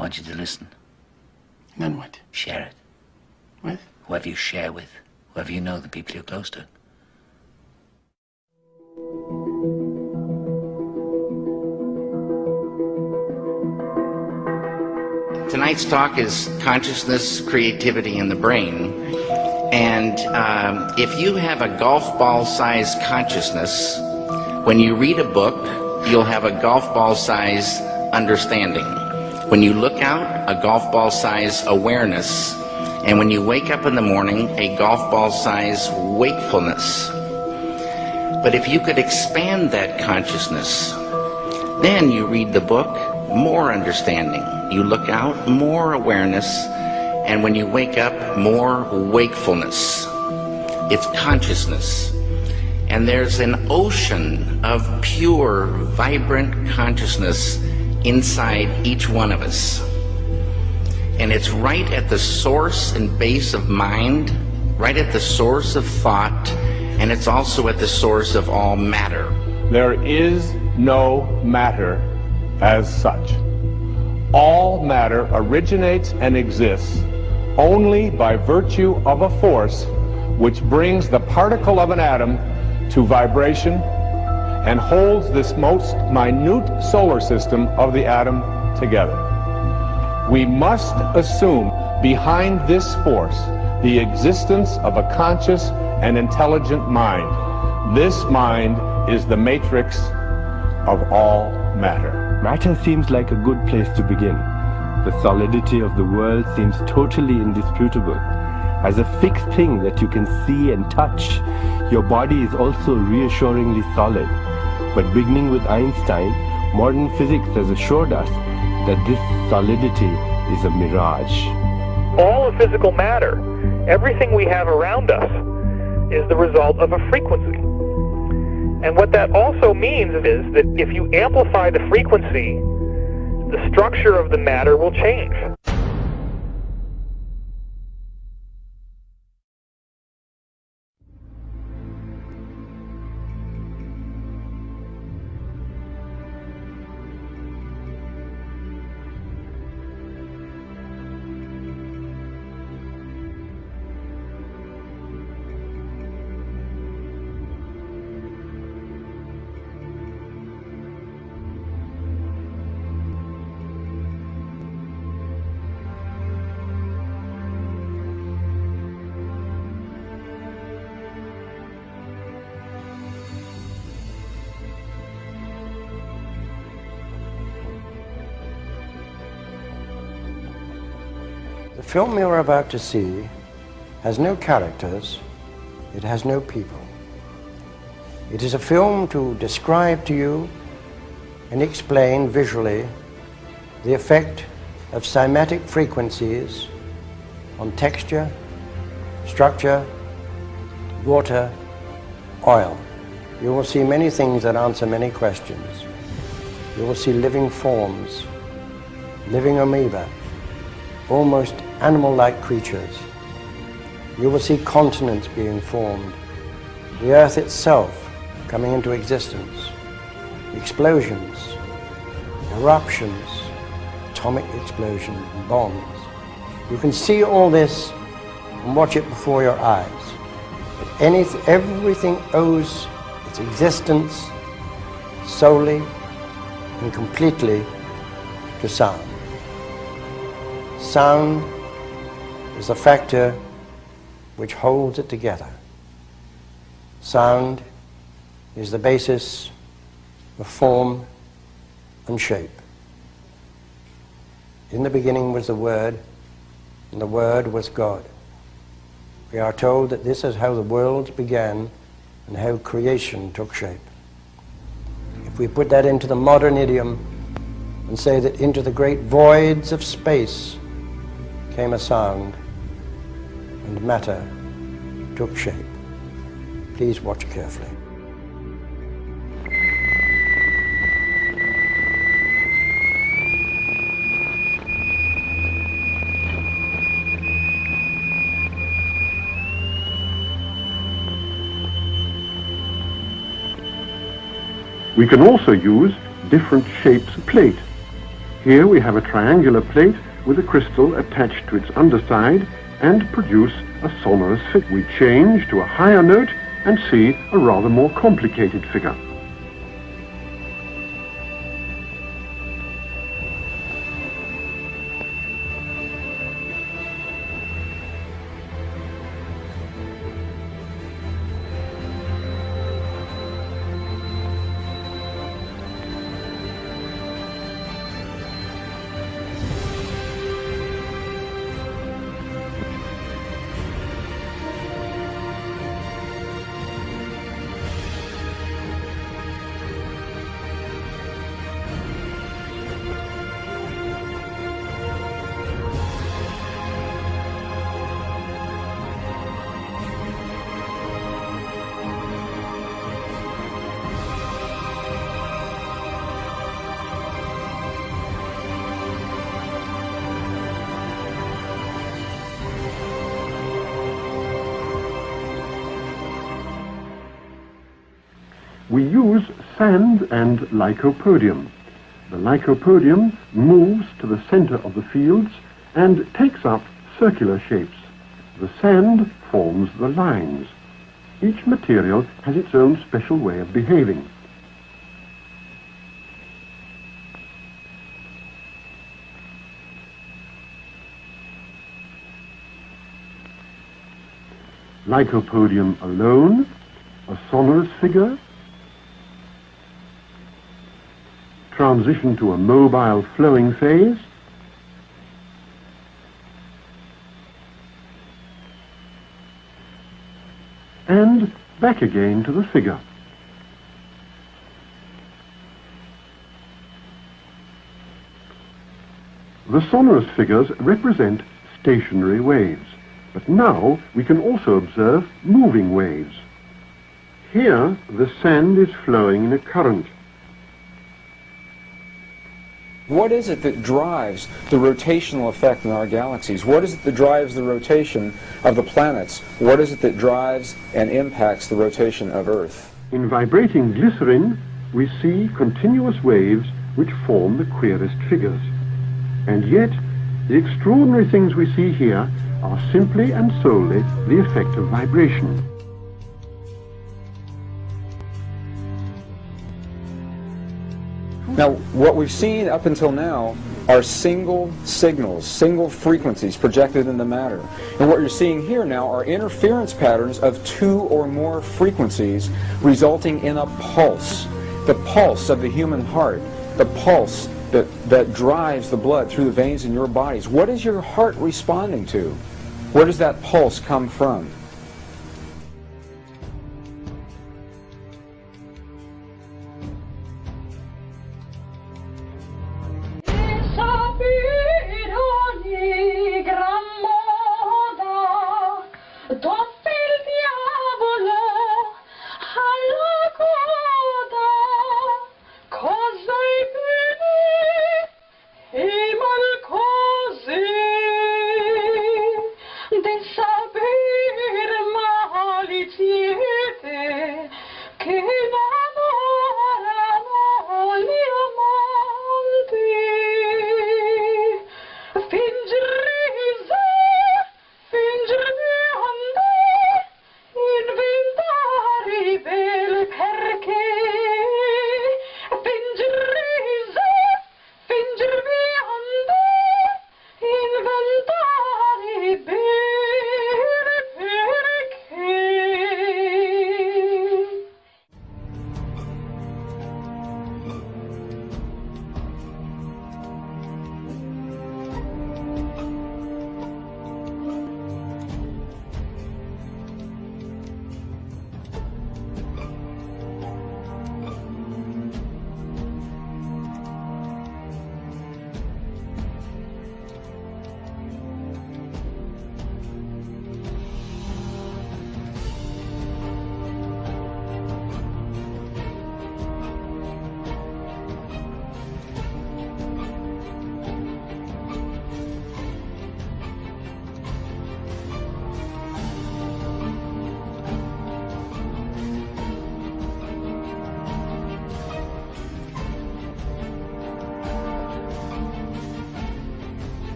want you to listen. Then what? Share it. With? Whoever you share with, whoever you know, the people you're close to. Tonight's talk is consciousness, creativity, and the brain. And if you have a golf ball-sized consciousness, when you read a book, you'll have a golf ball-sized understanding. When you look out, a golf ball-sized awareness. And when you wake up in the morning, a golf ball-sized wakefulness. But if you could expand that consciousness, then you read the book, more understanding. You look out, more awareness. And when you wake up, more wakefulness. It's consciousness. And there's an ocean of pure, vibrant consciousness inside each one of us. And it's right at the source and base of mind, right at the source of thought, and it's also at the source of all matter. There is no matter as such. All matter originates and exists only by virtue of a force which brings the particle of an atom to vibration and holds this most minute solar system of the atom together. We must assume behind this force the existence of a conscious and intelligent mind. This mind is the matrix of all matter. Matter seems like a good place to begin. The solidity of the world seems totally indisputable. As a fixed thing that you can see and touch, your body is also reassuringly solid. But beginning with Einstein, modern physics has assured us that this solidity is a mirage. All of physical matter, everything we have around us, is the result of a frequency. And what that also means is that if you amplify the frequency, the structure of the matter will change. The film you're about to see has no characters, it has no people. It is a film to describe to you and explain visually the effect of cymatic frequencies on texture, structure, water, oil. You will see many things that answer many questions. You will see living forms, living amoeba, almost animal-like creatures. You will see continents being formed, the earth itself coming into existence, explosions, eruptions, atomic explosions, and bombs. You can see all this and watch it before your eyes. But everything owes its existence solely and completely to sound. Sound is the factor which holds it together. Sound is the basis of form and shape. In the beginning was the Word, and the Word was God. We are told that this is how the worlds began and how creation took shape. If we put that into the modern idiom and say that into the great voids of space came a sound, and matter took shape. Please watch carefully. We can also use different shapes of plate. Here we have a triangular plate with a crystal attached to its underside and produce a sonorous figure. We change to a higher note and see a rather more complicated figure. We use sand and lycopodium. The lycopodium moves to the center of the fields and takes up circular shapes. The sand forms the lines. Each material has its own special way of behaving. Lycopodium alone, a sonorous figure, transition to a mobile flowing phase, and back again to the figure. The sonorous figures represent stationary waves, but now we can also observe moving waves. Here the sand is flowing in a current. What is it that drives the rotational effect in our galaxies? What is it that drives the rotation of the planets? What is it that drives and impacts the rotation of Earth? In vibrating glycerin, we see continuous waves which form the queerest figures. And yet, the extraordinary things we see here are simply and solely the effect of vibration. Now, what we've seen up until now are single signals, single frequencies projected into matter. And what you're seeing here now are interference patterns of two or more frequencies resulting in a pulse. The pulse of the human heart, the pulse that drives the blood through the veins in your bodies. What is your heart responding to? Where does that pulse come from?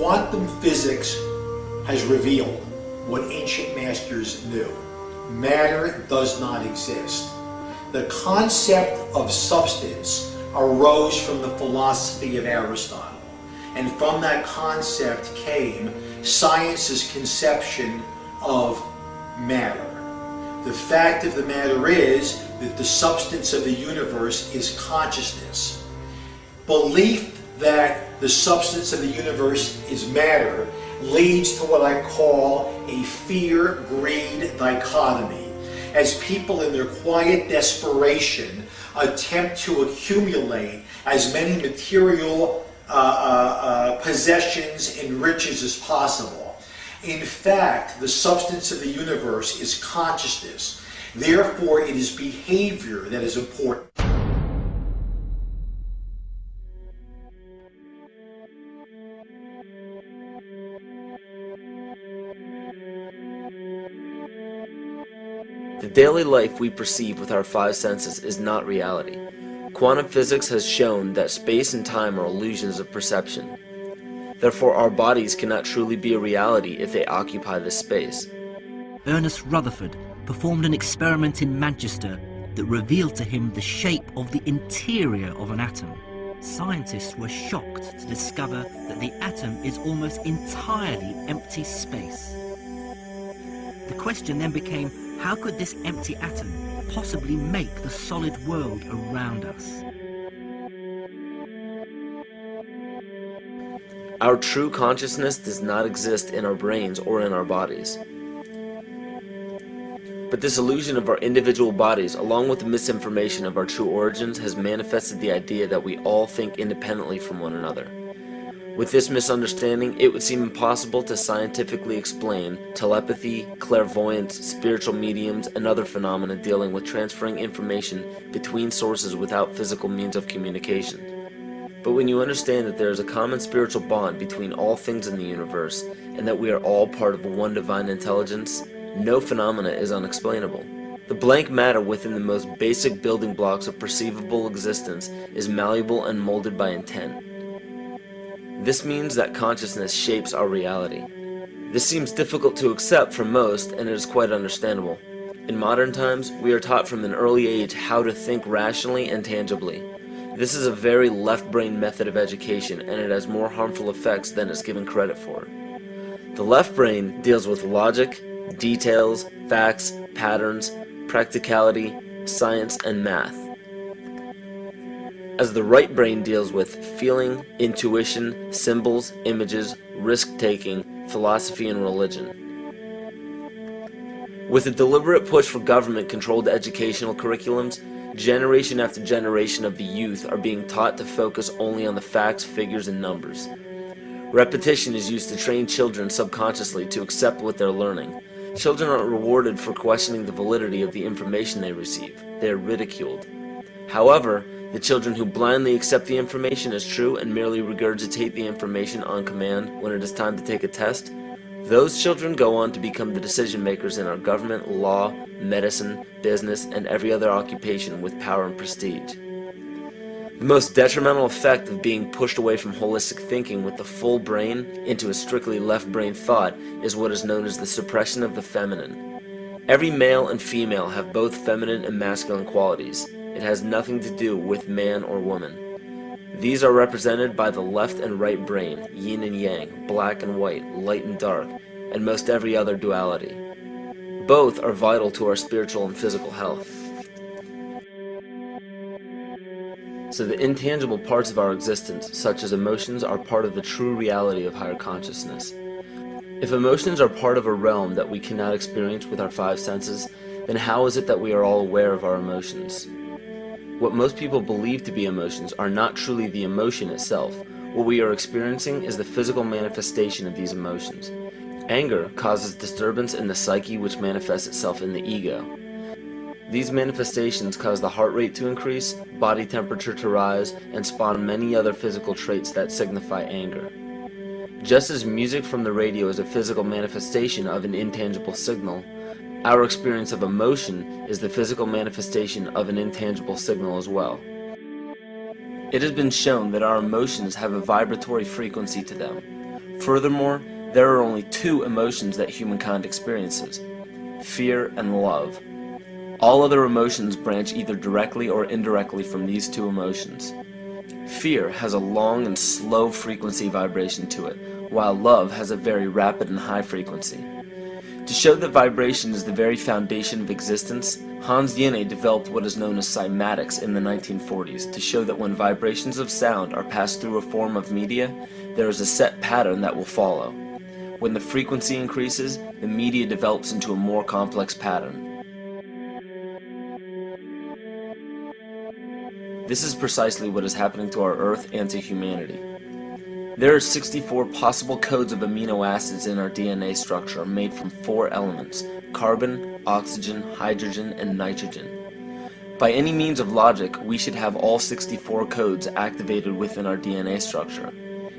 quantum physics has revealed what ancient masters knew. Matter does not exist. The concept of substance arose from the philosophy of Aristotle, and from that concept came science's conception of matter. The fact of the matter is that the substance of the universe is consciousness. Belief that the substance of the universe is matter leads to what I call a fear-greed dichotomy, as people in their quiet desperation attempt to accumulate as many material possessions and riches as possible. In fact, the substance of the universe is consciousness. Therefore, it is behavior that is important. The daily life we perceive with our five senses is not reality. Quantum physics has shown that space and time are illusions of perception. Therefore, our bodies cannot truly be a reality if they occupy this space. Ernest Rutherford performed an experiment in Manchester that revealed to him the shape of the interior of an atom. Scientists were shocked to discover that the atom is almost entirely empty space. The question then became, how could this empty atom possibly make the solid world around us? Our true consciousness does not exist in our brains or in our bodies. But this illusion of our individual bodies, along with the misinformation of our true origins, has manifested the idea that we all think independently from one another. With this misunderstanding, it would seem impossible to scientifically explain telepathy, clairvoyance, spiritual mediums, and other phenomena dealing with transferring information between sources without physical means of communication. But when you understand that there is a common spiritual bond between all things in the universe, and that we are all part of one divine intelligence, no phenomena is unexplainable. The blank matter within the most basic building blocks of perceivable existence is malleable and molded by intent. This means that consciousness shapes our reality. This seems difficult to accept for most, and it is quite understandable. In modern times, we are taught from an early age how to think rationally and tangibly. This is a very left-brain method of education, and it has more harmful effects than is given credit for. The left brain deals with logic, details, facts, patterns, practicality, science, and math, as the right brain deals with feeling, intuition, symbols, images, risk-taking, philosophy, and religion. With a deliberate push for government-controlled educational curriculums, generation after generation of the youth are being taught to focus only on the facts, figures, and numbers. Repetition is used to train children subconsciously to accept what they're learning. Children aren't rewarded for questioning the validity of the information they receive. They are ridiculed. However, the children who blindly accept the information as true and merely regurgitate the information on command when it is time to take a test, those children go on to become the decision makers in our government, law, medicine, business, and every other occupation with power and prestige. The most detrimental effect of being pushed away from holistic thinking with the full brain into a strictly left brain thought is what is known as the suppression of the feminine. Every male and female have both feminine and masculine qualities. It has nothing to do with man or woman. These are represented by the left and right brain, yin and yang, black and white, light and dark, and most every other duality. Both are vital to our spiritual and physical health. So the intangible parts of our existence, such as emotions, are part of the true reality of higher consciousness. If emotions are part of a realm that we cannot experience with our five senses, then how is it that we are all aware of our emotions? What most people believe to be emotions are not truly the emotion itself. What we are experiencing is the physical manifestation of these emotions. Anger causes disturbance in the psyche, which manifests itself in the ego. These manifestations cause the heart rate to increase, body temperature to rise, and spawn many other physical traits that signify anger. Just as music from the radio is a physical manifestation of an intangible signal, our experience of emotion is the physical manifestation of an intangible signal as well. It has been shown that our emotions have a vibratory frequency to them. Furthermore, there are only two emotions that humankind experiences: fear and love. All other emotions branch either directly or indirectly from these two emotions. Fear has a long and slow frequency vibration to it, while love has a very rapid and high frequency. To show that vibration is the very foundation of existence, Hans Jenné developed what is known as cymatics in the 1940s to show that when vibrations of sound are passed through a form of media, there is a set pattern that will follow. When the frequency increases, the media develops into a more complex pattern. This is precisely what is happening to our Earth and to humanity. There are 64 possible codes of amino acids in our DNA structure made from 4 elements: carbon, oxygen, hydrogen, and nitrogen. By any means of logic, we should have all 64 codes activated within our DNA structure.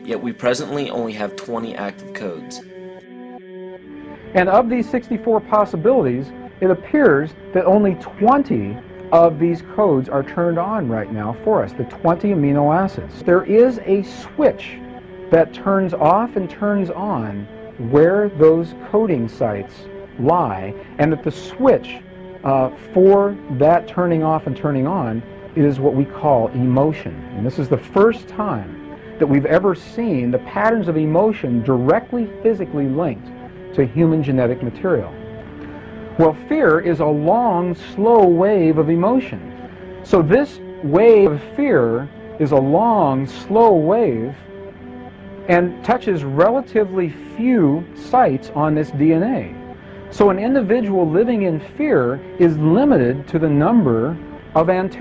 Yet we presently only have 20 active codes. And of these 64 possibilities, it appears that only 20 of these codes are turned on right now for us, the 20 amino acids. There is a switch that turns off and turns on where those coding sites lie, and that the switch for that turning off and turning on is what we call emotion. And this is the first time that we've ever seen the patterns of emotion directly physically linked to human genetic material. Well, fear is a long, slow wave of emotion. So this wave of fear is a long, slow wave and touches relatively few sites on this DNA. So an individual living in fear is limited to the number of antennas.